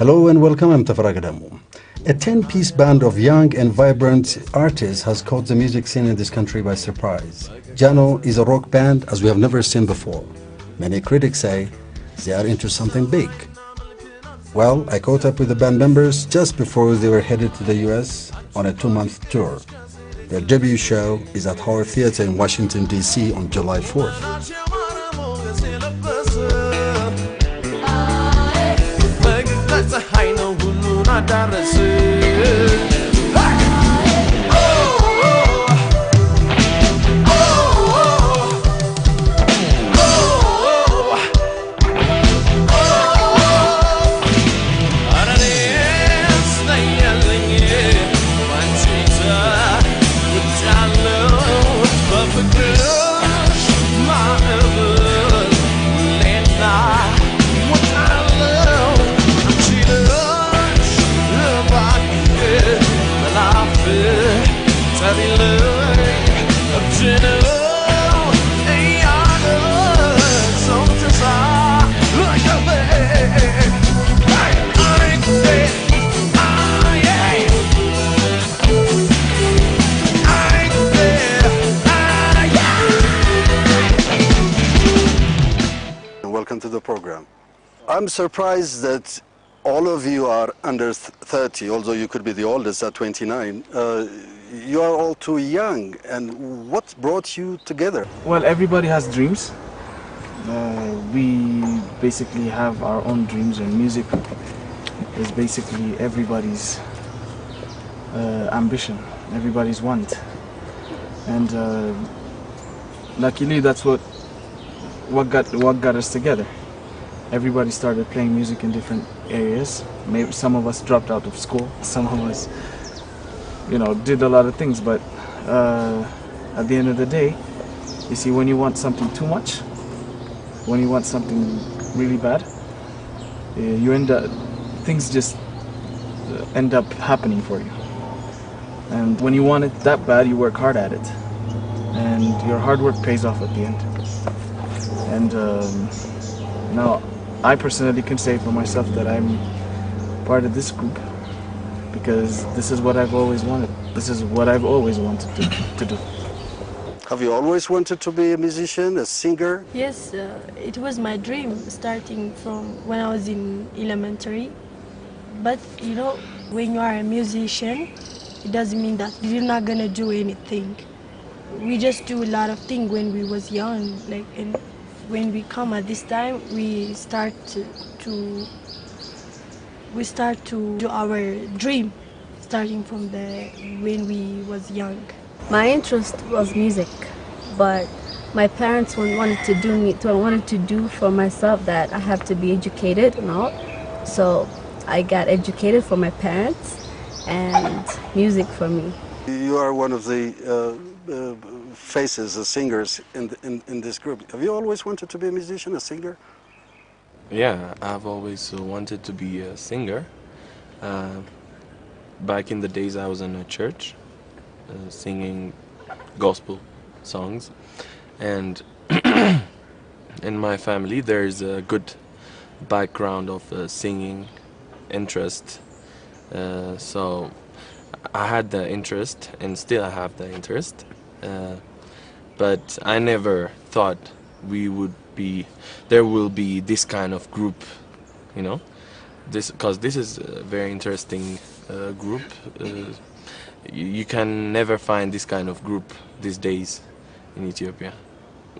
Hello and welcome, I'm Tafarag Adamu. A 10-piece band of young and vibrant artists has caught the music scene in this country by surprise. Jano is a rock band as we have never seen before. Many critics say they are into something big. Well, I caught up with the band members just before they were headed to the US on a 2-month tour. Their debut show is at Howard Theater in Washington, D.C. on July 4th. Welcome to the program. I'm surprised that all of you are under 30, although you could be the oldest at 29. You are all too young, and what brought you together? Well, everybody has dreams. We basically have our own dreams, and music is basically everybody's ambition, everybody's want. And luckily that's what got us together. Everybody started playing music in different areas. Maybe some of us dropped out of school, some of us, did a lot of things, but at the end of the day, you see, when you want something too much, when you want something really bad, things just end up happening for you. And when you want it that bad, you work hard at it, and your hard work pays off at the end. And now, I personally can say for myself that I'm part of this group because this is what I've always wanted. This is what I've always wanted to do. Have you always wanted to be a musician, a singer? Yes, it was my dream starting from when I was in elementary. But when you are a musician, it doesn't mean that you're not gonna do anything. We just do a lot of things when we was young, and when we come at this time, we start to do our dream, starting from when we was young. My interest was music, but my parents wanted to do for myself that I have to be educated and all. So I got educated for my parents and music for me. You are one of the faces, the singers in this group. Have you always wanted to be a musician, a singer? Yeah, I've always wanted to be a singer. Back in the days I was in a church singing gospel songs, and in my family there's a good background of singing interest, so I had the interest and still I have the interest, but I never thought there will be this kind of group, because this is a very interesting group. You can never find this kind of group these days in Ethiopia.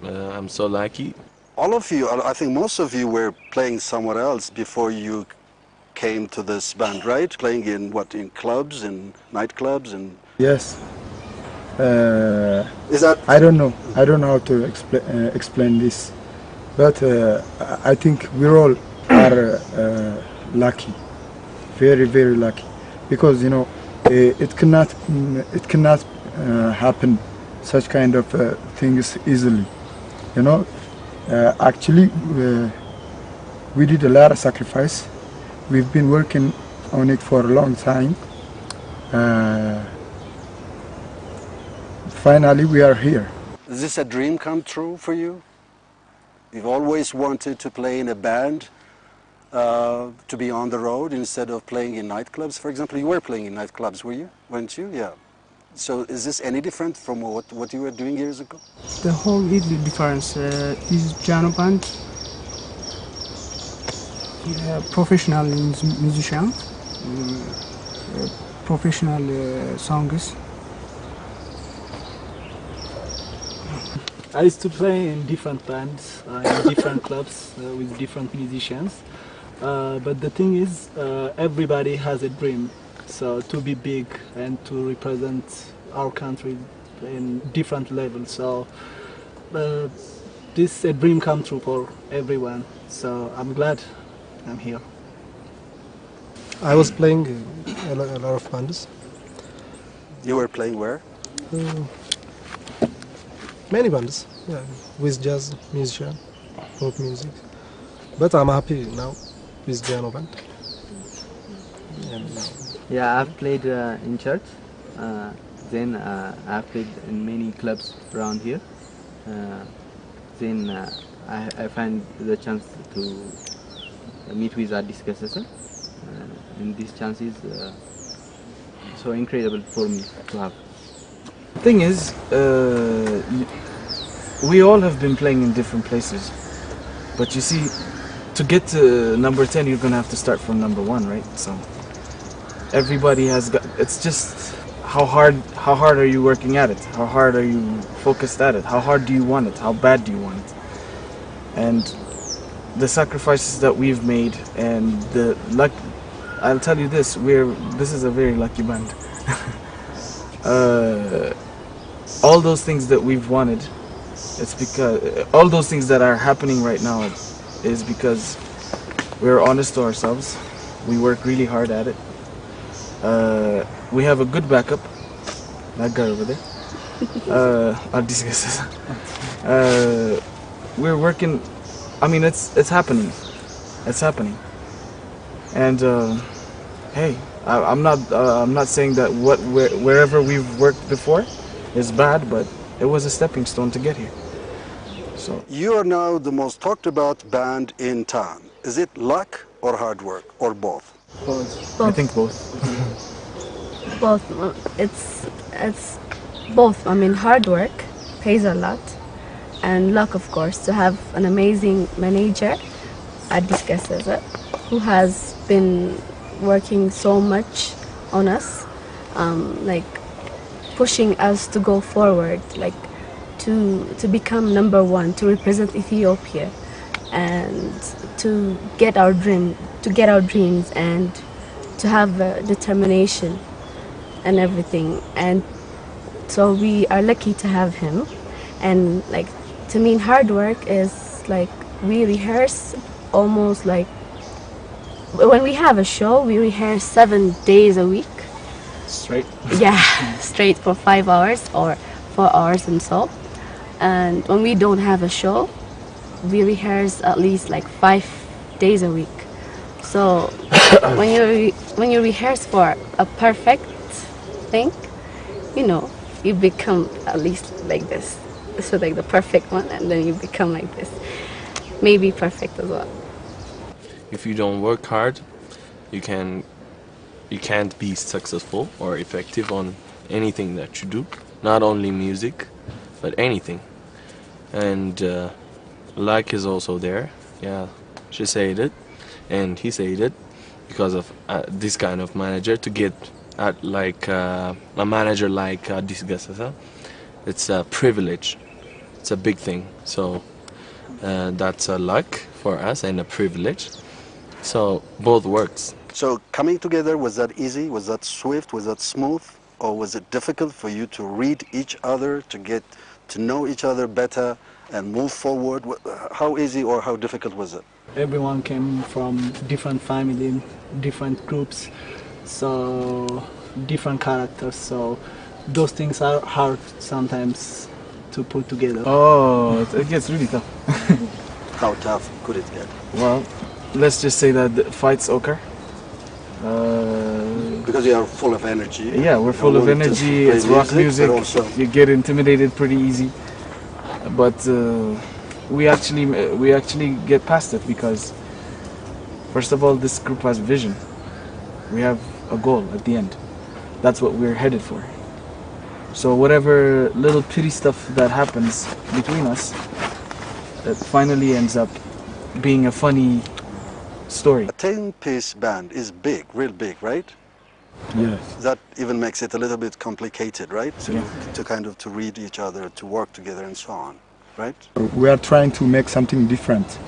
I'm so lucky. All of you, I think most of you were playing somewhere else before you came to this band, right? Playing in clubs, in nightclubs, and yes. Is that? I don't know how to explain this, but I think we all are lucky, very, very lucky, because it cannot happen such kind of things easily. Actually, we did a lot of sacrifice. We've been working on it for a long time. Finally, we are here. Is this a dream come true for you? You've always wanted to play in a band, to be on the road instead of playing in nightclubs, for example? You were playing in nightclubs, were you? Weren't you? Yeah. So is this any different from what you were doing years ago? The whole difference is Jano Band, professional musician, professional songs. I used to play in different bands, in different clubs with different musicians. But the thing is, everybody has a dream. So to be big and to represent our country in different levels. So this a dream come true for everyone. So I'm glad I'm here. I was playing a lot of bands. You were playing where? Many bands, yeah, with jazz musician, pop music. But I'm happy now with Jano Band. And now. Yeah, I've played in church. Then I've played in many clubs around here. Then I find the chance to meet with our discussor. And these chances so incredible for me to have. Thing is, we all have been playing in different places, but you see, to get to number 10, you're gonna have to start from number 1, right? So everybody has got. It's just how hard are you working at it? How hard are you focused at it? How hard do you want it? How bad do you want it? And the sacrifices that we've made and the luck. I'll tell you this: this is a very lucky band. All those things that we've wanted, it's because all those things that are happening right now is because we're honest to ourselves. We work really hard at it. We have a good backup. That guy over there. I'll discuss this. We're working. I mean, it's happening. It's happening. And hey, I'm not saying that wherever we've worked before is bad, but it was a stepping stone to get here. So You are now the most talked about band in town. Is it luck or hard work or both? both. I think both. Both. It's both. I mean, hard work pays a lot, and luck, of course, to have an amazing manager at Discussor who has been working so much on us, like pushing us to go forward, like to become number 1, to represent Ethiopia, and to get our dreams, and to have determination and everything. And so we are lucky to have him. And like, to me, hard work is like we rehearse almost like when we have a show, we rehearse 7 days a week. Straight. Yeah, straight for 5 hours or 4 hours and so. And when we don't have a show, we rehearse at least like 5 days a week. So when you rehearse for a perfect thing, you know, you become at least like this. So like the perfect one, and then you become like this. Maybe perfect as well. If you don't work hard, you can't be successful or effective on anything that you do. Not only music, but anything. And luck is also there. Yeah, she said it, and he said it, because of this kind of manager to get at like a manager like Disgasa. It's a privilege. It's a big thing. So that's a luck for us and a privilege. So both works. So coming together, was that easy? Was that swift? Was that smooth? Or was it difficult for you to read each other, to get to know each other better and move forward? How easy or how difficult was it? Everyone came from different family, different groups, so different characters. So those things are hard sometimes to put together. Oh, it gets really tough. How tough could it get? Well, let's just say that the fights occur. Because you are full of energy. Yeah, we're full of energy. It's rock music. You get intimidated pretty easy, but we actually get past it because First of all, this group has vision. We have a goal at the end. That's what we're headed for. So whatever little petty stuff that happens between us, it finally ends up being a funny story. A 10-piece band is big, real big, right? Yes. That even makes it a little bit complicated, right? Yeah. To kind of to read each other, to work together and so on, right? We are trying to make something different,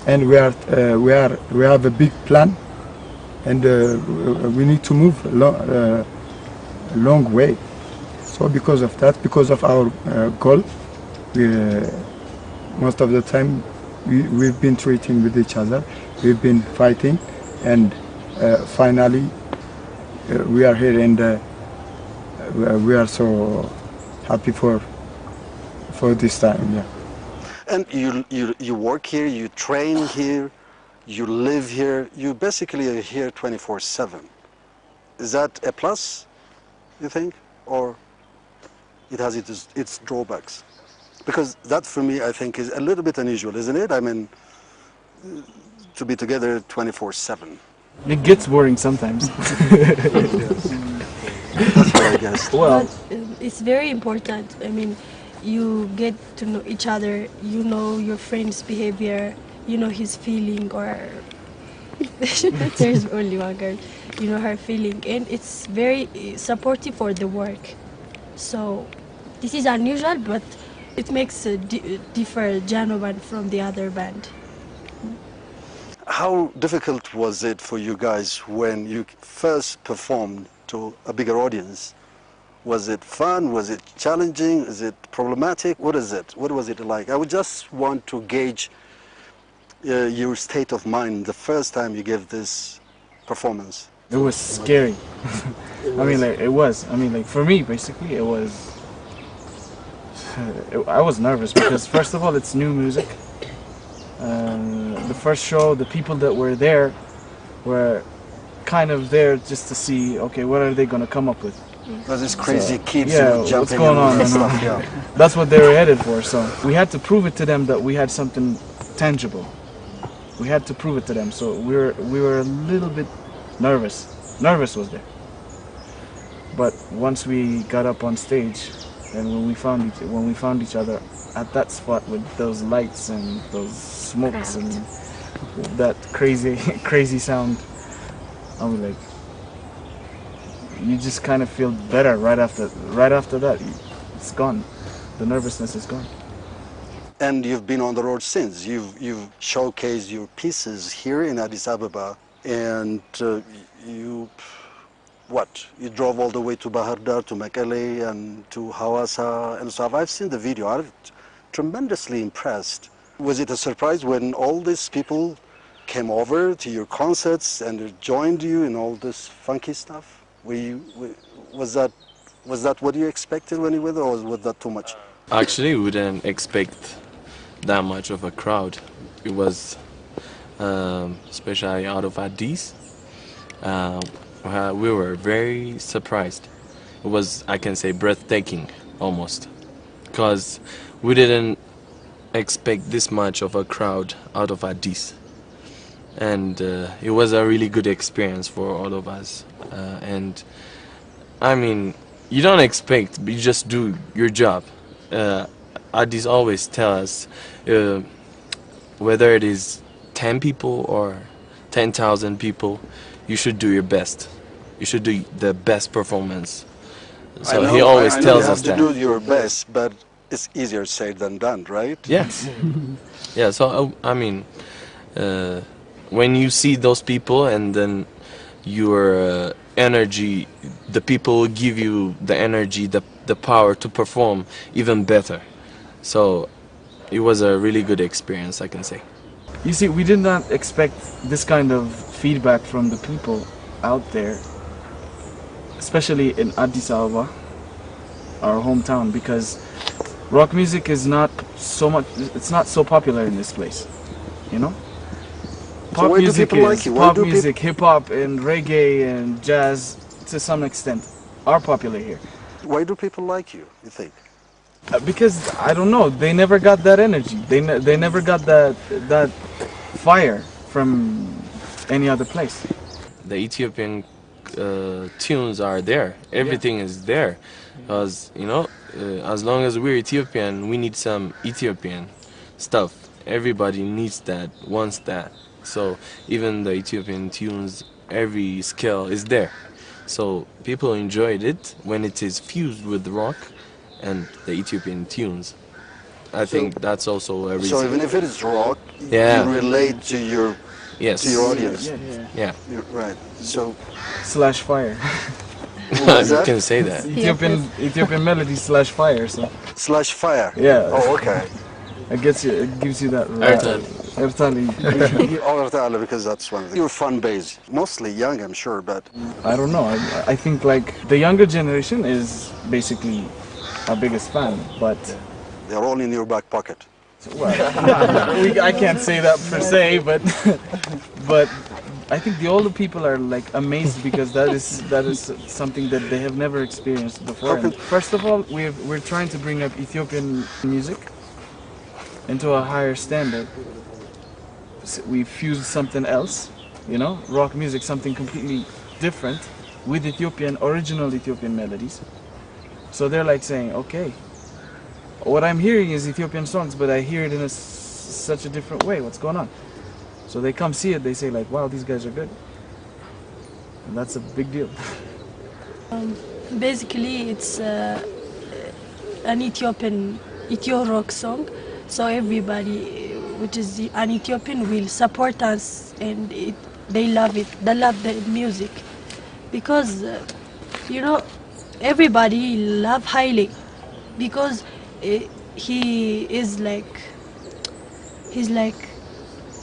and we have a big plan, and we need to move a long way. So because of that, because of our goal, most of the time we've been treating with each other, we've been fighting, and finally we are here, and we are so happy for this time. Yeah. And you work here, you train here, you live here, you basically are here 24/7. Is that a plus, you think, or it has its drawbacks? Because that for me, I think, is a little bit unusual, isn't it? I mean, to be together 24/7. It gets boring sometimes. That's what I guess. Well, But it's very important. I mean, you get to know each other. You know your friend's behavior. You know his feeling, or there's only one girl. You know her feeling, and it's very supportive for the work. So this is unusual, but it makes differ Jano Band from the other band. How difficult was it for you guys when you first performed to a bigger audience? Was it fun? Was it challenging? Is it problematic? What is it? What was it like? I would just want to gauge your state of mind the first time you gave this performance. it was scary. I mean, like, it was. I mean, like, for me, basically, it was. I was nervous because, first of all, it's new music. The first show, the people that were there were kind of there just to see, okay, what are they going to come up with? Was this crazy kids yeah, who were jumping what's going on? and stuff? Yeah. That's what they were headed for. So we had to prove it to them that we had something tangible. We had to prove it to them. So we were a little bit nervous. Nervous was there. But once we got up on stage, and when we found each other at that spot with those lights and those smokes and that crazy sound, I was like, you just kind of feel better right after that. It's gone. The nervousness is gone. And you've been on the road since. You've showcased your pieces here in Addis Ababa, and you drove all the way to Bahar Dar, to Mekelle, and to Hawassa, and so I've seen the video. I'm tremendously impressed. Was it a surprise when all these people came over to your concerts and joined you in all this funky stuff? Was that what you expected when you were there, or was that too much? Actually, we didn't expect that much of a crowd. It was especially out of Addis. We were very surprised. It was, I can say, breathtaking almost, because we didn't expect this much of a crowd out of Addis. And it was a really good experience for all of us. And I mean, you don't expect, but you just do your job. Addis always tell us, whether it is 10 people or 10,000 people, you should do your best. You should do the best performance. So he always tells us that. You have to do your best, but it's easier said than done, right? Yes. Yeah, so I mean, when you see those people and then your energy, the people will give you the energy, the power to perform even better. So it was a really good experience, I can say. You see, we did not expect this kind of feedback from the people out there, especially in Addis Ababa, our hometown, because rock music is not so much, it's not so popular in this place, you know? Pop music is, pop music, hip-hop and reggae and jazz, to some extent, are popular here. Why do people like you think? Because, I don't know, they never got that energy. They never got that fire from any other place. The Ethiopian tunes are there. Everything is there. Because, you know, as long as we're Ethiopian, we need some Ethiopian stuff. Everybody needs that, wants that. So even the Ethiopian tunes, every scale is there. So people enjoyed it when it is fused with rock and the Ethiopian tunes. I think that's also a reason. So even if it is rock, Yeah. you relate to your Yes. audience. Yeah. Right. So Slash fire. You can say that. Ethiopian melody slash fire. So slash fire. yeah. Oh, okay. It gives you that. Ertal. Ertali. Oh, because that's one of the, your fan base. Mostly young, I'm sure, but I don't know. I think like the younger generation is basically our biggest fan, but they're all in your back pocket. well, I can't say that per se, but I think the older people are like amazed because that is something that they have never experienced before. And first of all, we're trying to bring up Ethiopian music into a higher standard. We fused something else, you know, rock music, something completely different with original Ethiopian melodies. So they're like saying, okay, what I'm hearing is Ethiopian songs, but I hear it in such a different way. What's going on? So they come see it, they say like, wow, these guys are good. And that's a big deal. Basically, it's an Ethio rock song. So everybody, which is an Ethiopian, will support us, and they love it. They love the music because you know, everybody love Haile because he's like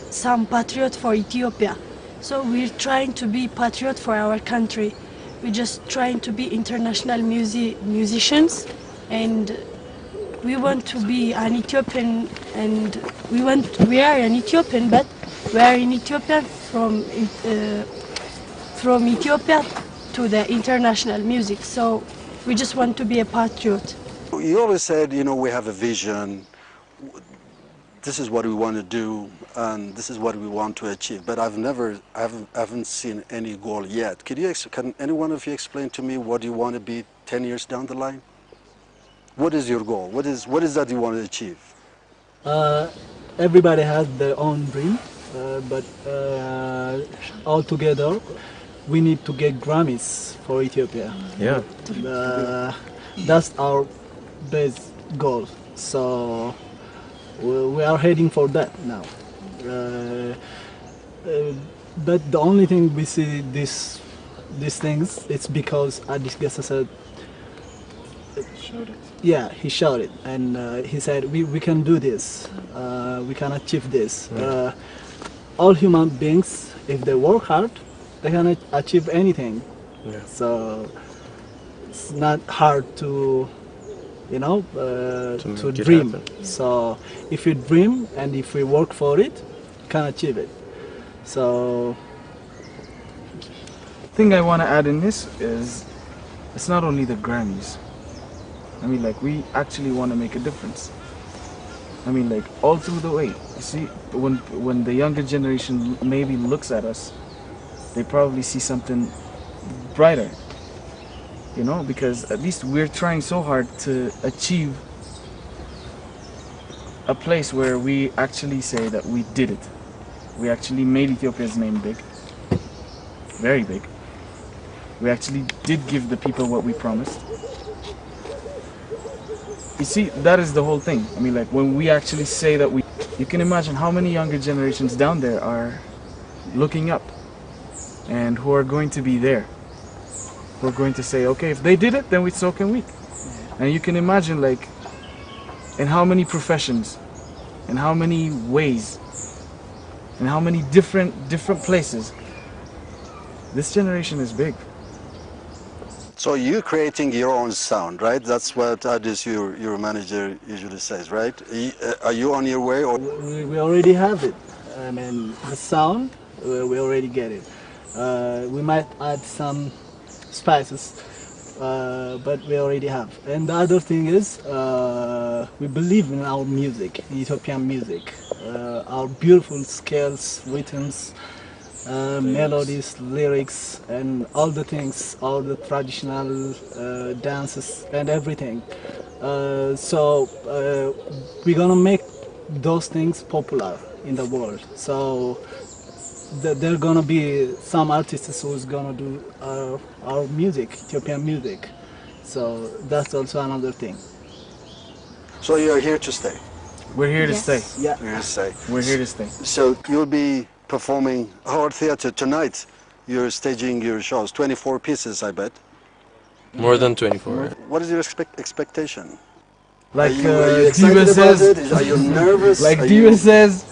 some patriot for Ethiopia. So we're trying to be patriot for our country. We're just trying to be international musicians, and we want to be an Ethiopian, and we are an Ethiopian, but we are in Ethiopia from Ethiopia to the international music. So we just want to be a patriot. You always said, you know, we have a vision. This is what we want to do, and this is what we want to achieve. But I haven't seen any goal yet. Can any one of you explain to me what you want to be 10 years down the line? What is your goal? What is that you want to achieve? Everybody has their own dream, but all together we need to get Grammys for Ethiopia. Yeah. That's our best goal. So we are heading for that now. But the only thing we see these things, it's because Addis Gessa said, yeah, he showed it, and he said we can do this, we can achieve this. All human beings, if they work hard, they can achieve anything. Yeah. So it's not hard to, you know, to dream. So if you dream and if we work for it, you can achieve it. So The thing I want to add in this is it's not only the Grammys. I mean, like, we actually want to make a difference. I mean, like, all through the way. You see, when the younger generation maybe looks at us, they probably see something brighter. You know, because at least we're trying so hard to achieve a place where we actually say that we did it. We actually made Ethiopia's name big. Very big. We actually did give the people what we promised. You see, that is the whole thing. I mean, like, when we actually say that you can imagine how many younger generations down there are looking up and who are going to be there. Who are going to say, okay, if they did it, then so can we. And you can imagine, like, in how many professions, in how many ways, in how many different places, this generation is big. So you're creating your own sound, right? That's what Addis, your manager, usually says, right? Are you on your way? Or we already have it. I mean, the sound, we already get it. We might add some spices, but we already have. And the other thing is, we believe in our music, in Ethiopian music. Our beautiful scales, rhythms, melodies, lyrics, and all the things, all the traditional dances and everything. We're gonna make those things popular in the world. So there are gonna be some artists who's gonna do our music, Ethiopian music. So that's also another thing. So you're here to stay. We're here to Yes. stay. Yeah. You're here to stay. We're here to stay. So you'll be performing Howard Theatre tonight. You're staging your shows, 24 pieces, I bet. More than 24. What is your expectation? Like are you excited Diva about says, it? Are you nervous? like Are Diva you- says,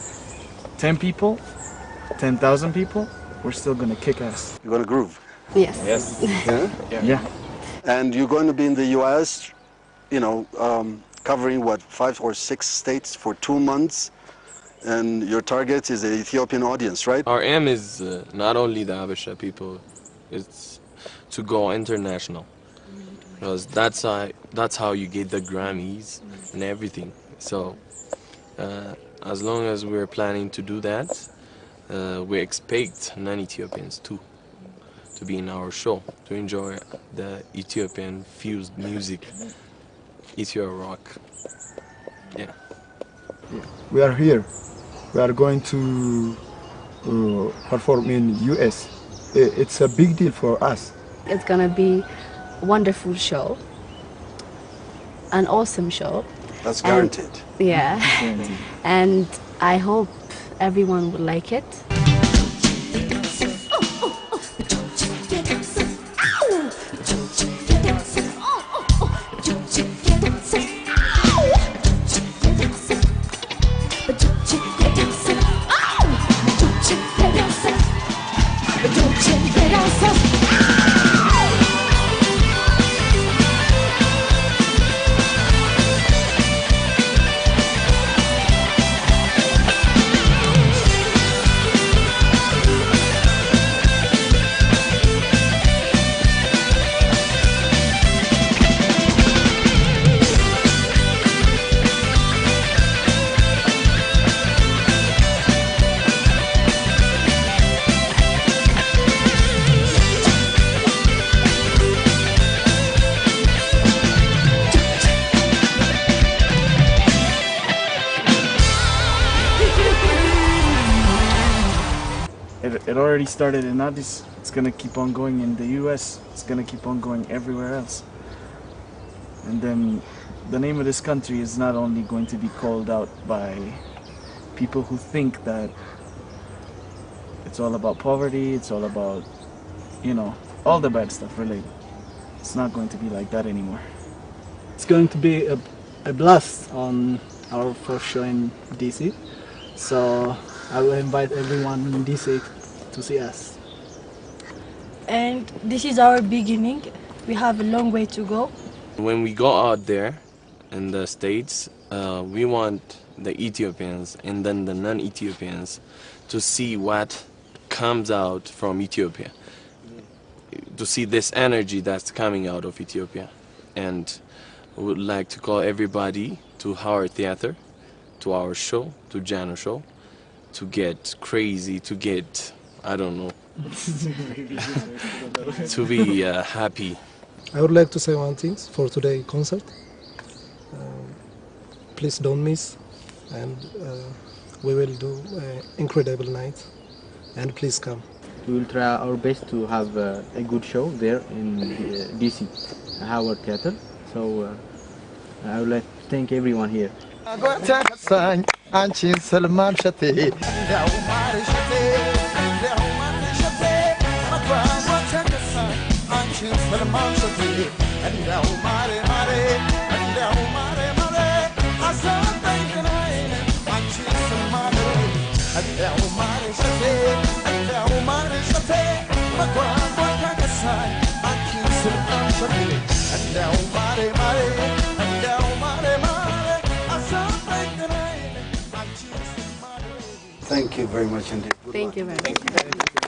10 people, 10,000 people, we're still gonna kick ass. You're gonna groove. Yes. Yeah. Yeah. And you're going to be in the U.S. You know, covering what 5 or 6 states for 2 months, and your target is the Ethiopian audience, right? Our aim is not only the Habesha people, it's to go international. Because that's how you get the Grammys and everything. So as long as we're planning to do that, we expect non-Ethiopians too to be in our show, to enjoy the Ethiopian fused music, Ethio rock. Yeah. We are here. We are going to perform in US. It's a big deal for us. It's gonna be a wonderful show, an awesome show. That's And- guaranteed. Yeah. And I hope everyone will like it. It already started in Addis. It's gonna keep on going in the US. It's gonna keep on going everywhere else. And then the name of this country is not only going to be called out by people who think that it's all about poverty, it's all about, you know, all the bad stuff related. It's not going to be like that anymore. It's going to be a blast on our first show in DC. So I will invite everyone in DC to see us. And this is our beginning. We have a long way to go. When we go out there in the States, we want the Ethiopians and then the non-Ethiopians to see what comes out from Ethiopia, to see this energy that's coming out of Ethiopia. And we would like to call everybody to Howard Theatre, to our show, to Jano show, to get crazy, to get, I don't know, to be happy. I would like to say one thing for today's concert. Please don't miss, and we will do an incredible night. And please come. We will try our best to have a good show there in DC, Howard Theatre. So I would like to thank everyone here. Thank you very much indeed. Thank you very much.